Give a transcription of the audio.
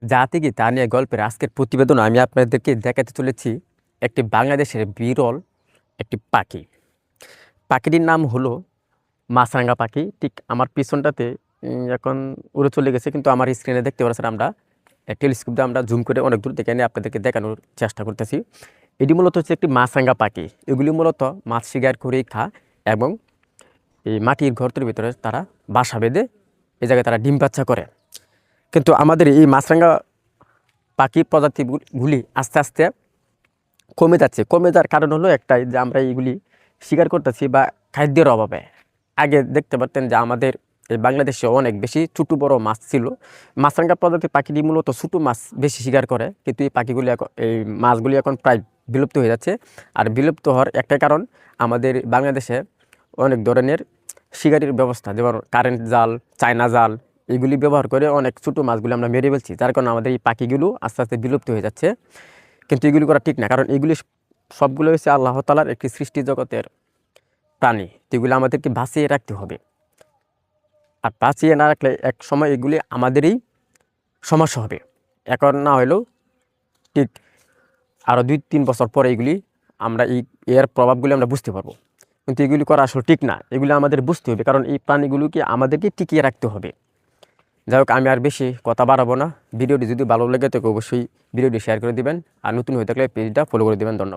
জাতি কি তা নিয়ে গল্পের আজকের প্রতিবেদন আমি আপনাদেরকে দেখাতে চলেছি একটি বাংলাদেশের বিরল একটি পাখি। পাখিটির নাম হলো মাছরাঙা পাখি। ঠিক আমার পিছনটাতে এখন উড়ে চলে গেছে, কিন্তু আমার স্ক্রিনে দেখতে পাচ্ছেন আমরা টেলিস্কোপ দিয়ে আমরা জুম করে অনেক দূর থেকে এনে আপনাদেরকে দেখানোর চেষ্টা করতেছি। এটি মূলত হচ্ছে একটি মাছরাঙা পাখি। এগুলি মূলত মাছ শিকার করেই খায় এবং এই মাটির গর্তের ভিতরে তারা বাসা বেঁধে এই জায়গায় তারা ডিম বাচ্চা করে। কিন্তু আমাদের এই মাছরাঙা পাখি প্রজাতিগুলি আস্তে আস্তে কমে যাচ্ছে। কমে যাওয়ার কারণ হলো একটাই, যে আমরা এইগুলি শিকার করতেছি বা খাদ্যের অভাবে। আগে দেখতে পারতেন যে আমাদের এই বাংলাদেশে অনেক বেশি ছোটো বড় মাছ ছিল। মাছরাঙা প্রজাতির পাখিটি মূলত ছোটো মাছ বেশি শিকার করে, কিন্তু এই পাখিগুলি এখন এই মাছগুলি এখন প্রায় বিলুপ্ত হয়ে যাচ্ছে। আর বিলুপ্ত হওয়ার একটাই কারণ, আমাদের বাংলাদেশে অনেক ধরনের শিকারির ব্যবস্থা, যেমন কারেন্ট জাল, চায়না জাল, এগুলি ব্যবহার করে অনেক ছোটো মাছগুলি আমরা মেরে ফেলছি, যার কারণে আমাদের এই পাখিগুলো আস্তে আস্তে বিলুপ্ত হয়ে যাচ্ছে। কিন্তু এগুলি করা ঠিক না, কারণ এগুলি সবগুলো হচ্ছে আল্লাহ তাআলার একটি সৃষ্টি জগতের প্রাণী, যেগুলো আমাদেরকে বাঁচিয়ে রাখতে হবে। আর বাঁচিয়ে না রাখলে এক সময় এগুলি আমাদেরই সমস্যা হবে। এখন না হলেও ঠিক আরও 2-3 বছর পরে এগুলি আমরা এর প্রভাবগুলি আমরা বুঝতে পারবো। কিন্তু এগুলি করা আসলে ঠিক না, এগুলি আমাদের বুঝতে হবে, কারণ এই প্রাণীগুলোকে আমাদেরকে টিকিয়ে রাখতে হবে। যাই হোক, আমি আর বেশি কথা বাড়াবো না। ভিডিওটি যদি ভালো লেগে থাকে অবশ্যই ভিডিওটি শেয়ার করে দিবেন, আর নতুন হয়ে থাকলে পেজটা ফলো করে দিবেন। ধন্যবাদ।